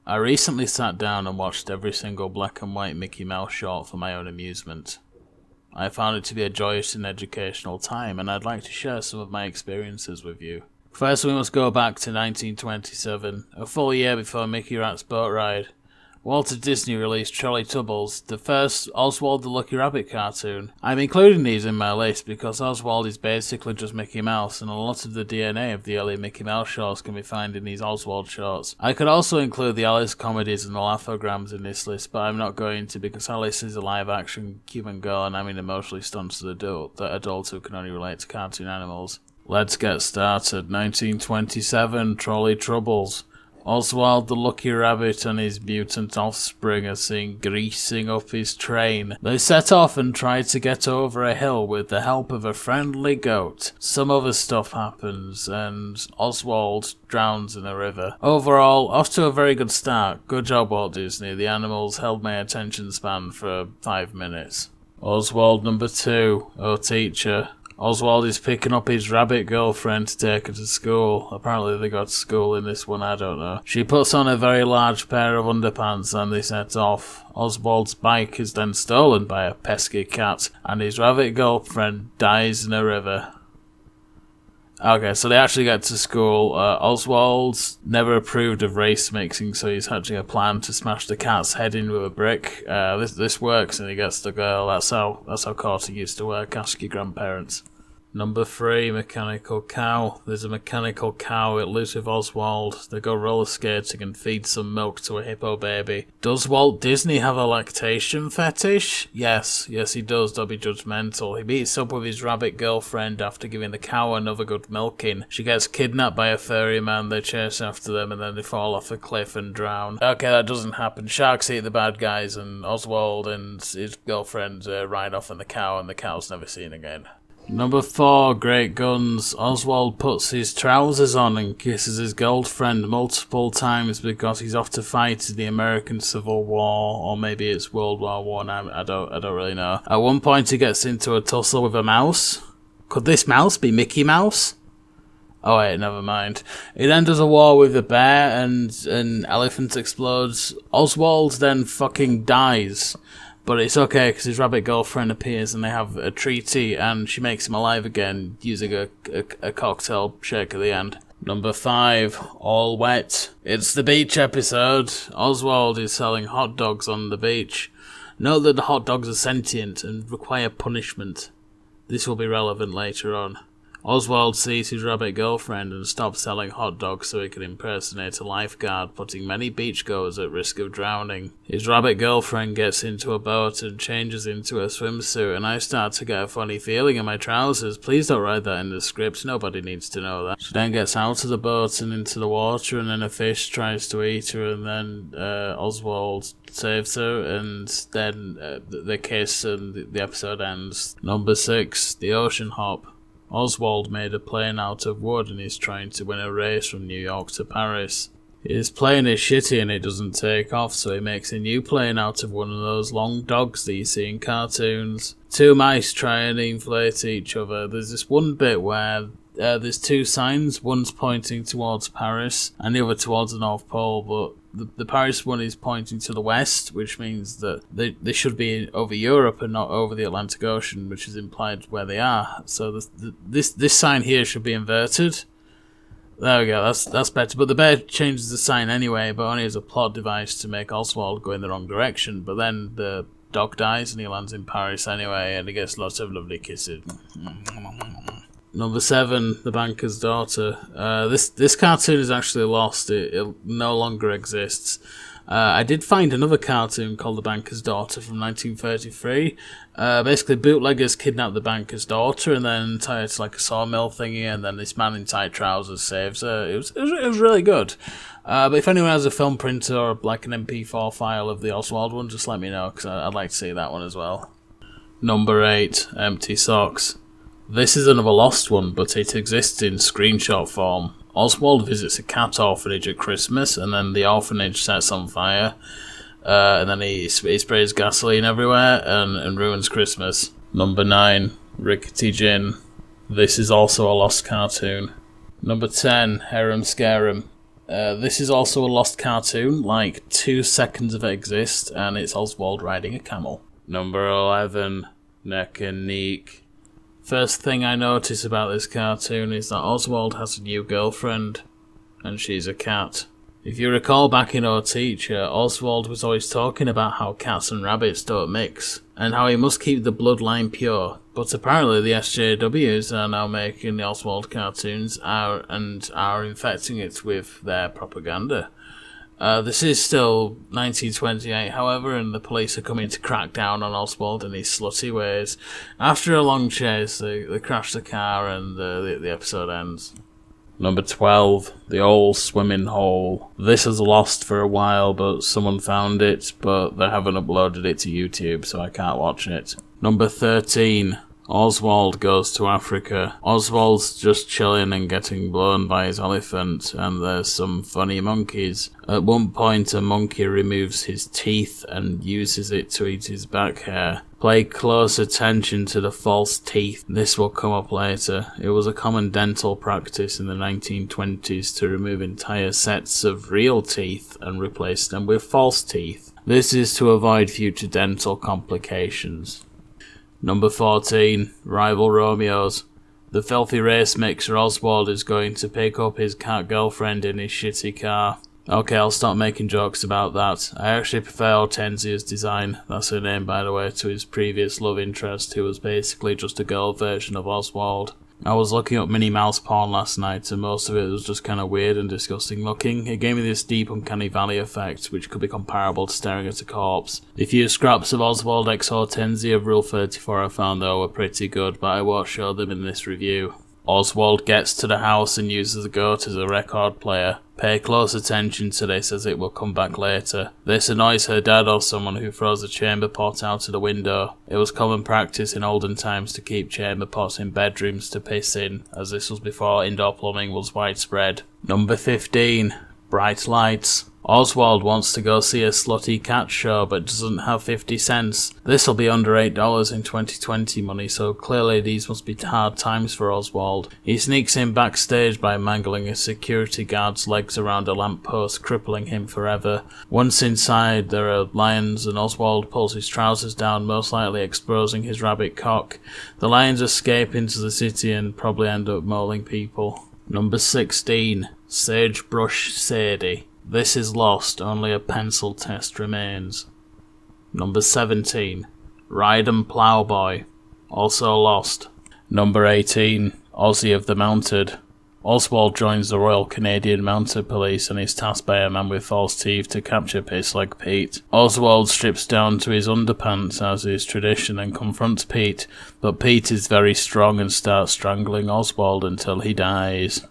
I recently sat down and watched every single black and white Mickey Mouse short for my own amusement. I found it to be a joyous and educational time, and I'd like to share some of my experiences with you. First, we must go back to 1927, a full year before Mickey Rat's boat ride. Walter Disney released Trolley Tubbles, the first Oswald the Lucky Rabbit cartoon. I'm including these in my list because Oswald is basically just Mickey Mouse, and a lot of the DNA of the early Mickey Mouse shorts can be found in these Oswald shorts. I could also include the Alice comedies and the Laughograms in this list, but I'm not going to because Alice is a live-action human girl and I'm an emotionally stunted adult who can only relate to cartoon animals. Let's get started. 1927, Trolley Troubles. Oswald the Lucky Rabbit and his mutant offspring are seen greasing up his train. They set off and try to get over a hill with the help of a friendly goat. Some other stuff happens and Oswald drowns in a river. Overall, off to a very good start. Good job, Walt Disney. The animals held my attention span for 5 minutes. Oswald number 2, Oh Teacher. Oswald is picking up his rabbit girlfriend to take her to school. Apparently they got to school in this one, I don't know. She puts on a very large pair of underpants and they set off. Oswald's bike is then stolen by a pesky cat and his rabbit girlfriend dies in a river. Okay, so they actually get to school. Oswald's never approved of race mixing, so he's hatching a plan to smash the cat's head in with a brick. This works and he gets the girl. That's how courting used to work. Ask your grandparents. Number 3, Mechanical Cow. There's a mechanical cow. It lives with Oswald. They go roller skating and feed some milk to a hippo baby. Does Walt Disney have a lactation fetish? Yes he does. Don't be judgmental. He meets up with his rabbit girlfriend after giving the cow another good milking. She gets kidnapped by a furry man. They chase after them and then they fall off a cliff and drown. Okay, that doesn't happen. Sharks eat the bad guys and Oswald and his girlfriend ride off on the cow and the cow's never seen again. Number 4, Great Guns. Oswald puts his trousers on and kisses his girlfriend multiple times because he's off to fight in the American Civil War, or maybe it's World War I. I don't really know. At one point he gets into a tussle with a mouse. Could this mouse be Mickey Mouse? Oh wait, never mind. He then does a war with a bear and an elephant explodes. Oswald then fucking dies. But it's okay because his rabbit girlfriend appears and they have a treaty and she makes him alive again using a cocktail shake at the end. Number 5, All Wet. It's the beach episode. Oswald is selling hot dogs on the beach. Note that the hot dogs are sentient and require punishment. This will be relevant later on. Oswald sees his rabbit girlfriend and stops selling hot dogs so he can impersonate a lifeguard, putting many beachgoers at risk of drowning. His rabbit girlfriend gets into a boat and changes into a swimsuit, and I start to get a funny feeling in my trousers. Please don't write that in the script, nobody needs to know that. She then gets out of the boat and into the water, and then a fish tries to eat her, and then Oswald saves her, and then they kiss and the episode ends. Number 6, The Ocean Hop. Oswald made a plane out of wood and is trying to win a race from New York to Paris. His plane is shitty and it doesn't take off, so he makes a new plane out of one of those long dogs that you see in cartoons. 2 mice try and inflate each other. There's this one bit where there's 2 signs, one's pointing towards Paris and the other towards the North Pole, but the Paris one is pointing to the west, which means that they should be over Europe and not over the Atlantic Ocean, which is implied where they are. So this sign here should be inverted. There we go, that's better. But the bear changes the sign anyway, but only as a plot device to make Oswald go in the wrong direction. But then the dog dies and he lands in Paris anyway, and he gets lots of lovely kisses. Number 7, The Banker's Daughter. This cartoon is actually lost. It no longer exists. I did find another cartoon called The Banker's Daughter from 1933. Basically, bootleggers kidnap the banker's daughter and then tie her to like a sawmill thingy, and then this man in tight trousers saves her. It was really good. But if anyone has a film printer or like an MP4 file of the Oswald one, just let me know because I'd like to see that one as well. Number 8, Empty Socks. This is another lost one, but it exists in screenshot form. Oswald visits a cat orphanage at Christmas, and then the orphanage sets on fire, and then he sprays gasoline everywhere and ruins Christmas. Number 9, Rickety Gin. This is also a lost cartoon. Number 10, Harem Scarum. This is also a lost cartoon, like 2 seconds of it exists, and it's Oswald riding a camel. Number 11, Neck and Neek. First thing I notice about this cartoon is that Oswald has a new girlfriend, and she's a cat. If you recall back in Our Teacher, Oswald was always talking about how cats and rabbits don't mix, and how he must keep the bloodline pure. But apparently the SJWs are now making the Oswald cartoons are infecting it with their propaganda. This is still 1928, however, and the police are coming to crack down on Oswald and his slutty ways. After a long chase, they crash the car and the episode ends. Number 12, The Old Swimming Hole. This is lost for a while, but someone found it, but they haven't uploaded it to YouTube, so I can't watch it. Number 13, Oswald Goes to Africa. Oswald's just chilling and getting blown by his elephant, and there's some funny monkeys. At one point, a monkey removes his teeth and uses it to eat his back hair. Pay close attention to the false teeth. This will come up later. It was a common dental practice in the 1920s to remove entire sets of real teeth and replace them with false teeth. This is to avoid future dental complications. Number 14, Rival Romeos. The filthy race mixer Oswald is going to pick up his cat girlfriend in his shitty car. Okay, I'll stop making jokes about that. I actually prefer Hortensia's design, that's her name by the way, to his previous love interest, who was basically just a girl version of Oswald. I was looking up Minnie Mouse porn last night, and most of it was just kind of weird and disgusting looking. It gave me this deep uncanny valley effect, which could be comparable to staring at a corpse. The few scraps of Oswald x Hortensia of Rule 34 I found though were pretty good, but I won't show them in this review. Oswald gets to the house and uses the goat as a record player. Pay close attention to this as it will come back later. This annoys her dad or someone who throws a chamber pot out of the window. It was common practice in olden times to keep chamber pots in bedrooms to piss in, as this was before indoor plumbing was widespread. Number 15. Bright Lights. Oswald wants to go see a slutty cat show but doesn't have 50 cents. This'll be under $8 in 2020 money, so clearly these must be hard times for Oswald. He sneaks in backstage by mangling a security guard's legs around a lamppost, crippling him forever. Once inside, there are lions and Oswald pulls his trousers down, most likely exposing his rabbit cock. The lions escape into the city and probably end up mauling people. Number 16. Sagebrush Sadie. This is lost, only a pencil test remains. Number 17. Ride and Ploughboy. Also lost. Number 18. Ozzy of the Mounted. Oswald joins the Royal Canadian Mounted Police and is tasked by a man with false teeth to capture Pissleg Pete. Oswald strips down to his underpants as is tradition and confronts Pete, but Pete is very strong and starts strangling Oswald until he dies.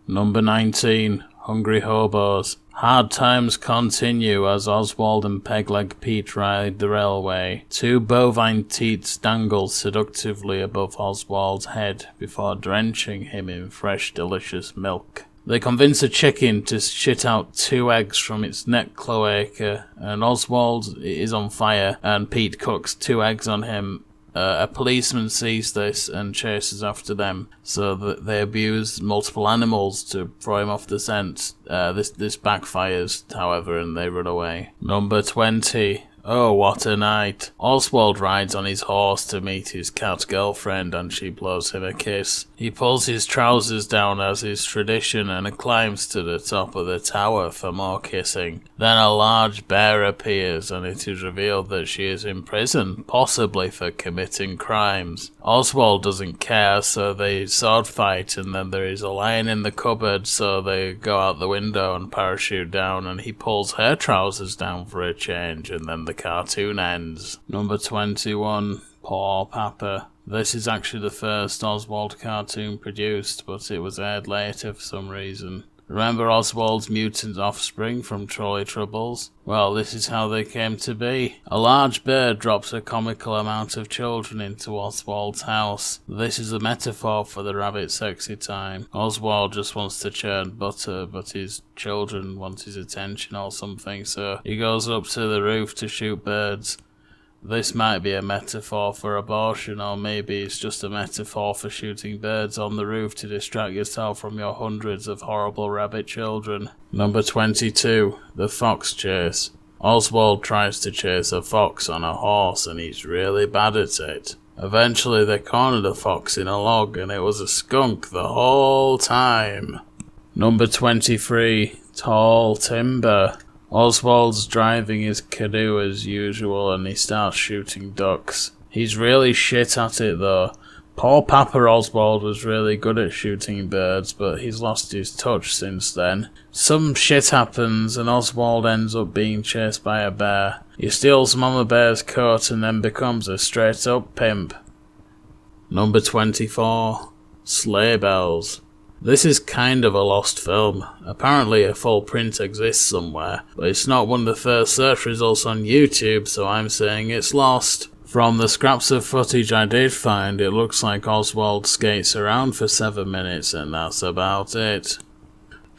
Number 19. Hungry Hobos. Hard times continue as Oswald and Pegleg Pete ride the railway. 2 bovine teats dangle seductively above Oswald's head before drenching him in fresh, delicious milk. They convince a chicken to shit out 2 eggs from its neck cloaca, and Oswald is on fire, and Pete cooks 2 eggs on him. A policeman sees this and chases after them, so that they abuse multiple animals to throw him off the scent. This backfires, however, and they run away. Number 20. Oh, what a night. Oswald rides on his horse to meet his cat girlfriend and she blows him a kiss. He pulls his trousers down as is tradition and climbs to the top of the tower for more kissing. Then a large bear appears and it is revealed that she is in prison, possibly for committing crimes. Oswald doesn't care, so they sword fight, and then there is a lion in the cupboard, so they go out the window and parachute down, and he pulls her trousers down for a change, and then the cartoon ends. Number 21. Poor Papa. This is actually the first Oswald cartoon produced, but it was aired later for some reason. Remember Oswald's mutant offspring from Trolley Troubles? Well, this is how they came to be. A large bird drops a comical amount of children into Oswald's house. This is a metaphor for the rabbit sexy time. Oswald just wants to churn butter, but his children want his attention or something, so he goes up to the roof to shoot birds. This might be a metaphor for abortion, or maybe it's just a metaphor for shooting birds on the roof to distract yourself from your hundreds of horrible rabbit children. Number 22. The Fox Chase. Oswald tries to chase a fox on a horse and he's really bad at it. Eventually they cornered a fox in a log and it was a skunk the whole time. Number 23. Tall Timber. Oswald's driving his canoe as usual and he starts shooting ducks. He's really shit at it though. Poor Papa Oswald was really good at shooting birds, but he's lost his touch since then. Some shit happens and Oswald ends up being chased by a bear. He steals Mama Bear's coat and then becomes a straight up pimp. Number 24. Sleigh Bells. This is kind of a lost film. Apparently a full print exists somewhere, but it's not one of the first search results on YouTube, so I'm saying it's lost. From the scraps of footage I did find, it looks like Oswald skates around for 7 minutes and that's about it.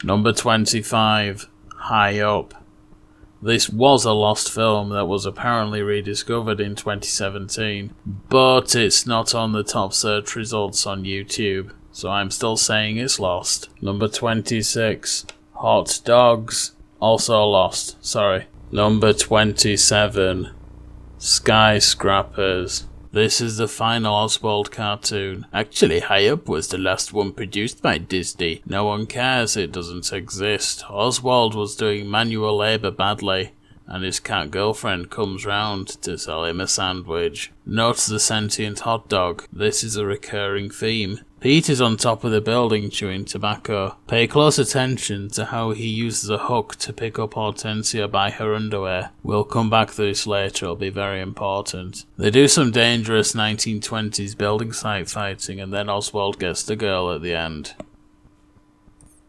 Number 25. High Up. This was a lost film that was apparently rediscovered in 2017, but it's not on the top search results on YouTube. So I'm still saying it's lost. Number 26. Hot Dogs. Also lost. Sorry. Number 27. Skyscrapers. This is the final Oswald cartoon. Actually, High Up was the last one produced by Disney. No one cares, it doesn't exist. Oswald was doing manual labour badly, and his cat girlfriend comes round to sell him a sandwich. Note the sentient hot dog. This is a recurring theme. Pete is on top of the building chewing tobacco. Pay close attention to how he uses a hook to pick up Hortensia by her underwear. We'll come back to this later, it'll be very important. They do some dangerous 1920s building site fighting and then Oswald gets the girl at the end.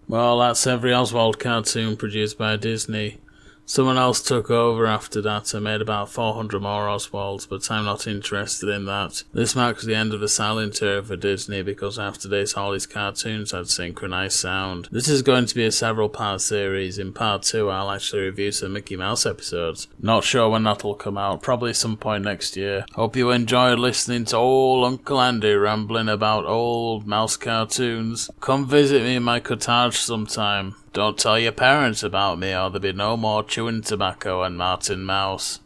Well, that's every Oswald cartoon produced by Disney. Someone else took over after that and made about 400 more Oswalds, but I'm not interested in that. This marks the end of the silent era for Disney because after this all his cartoons had synchronized sound. This is going to be a several part series. In part 2 I'll actually review some Mickey Mouse episodes. Not sure when that'll come out, probably some point next year. Hope you enjoyed listening to old Uncle Andy rambling about old mouse cartoons. Come visit me in my cottage sometime. Don't tell your parents about me or there'll be no more chewing tobacco and Martin Mouse.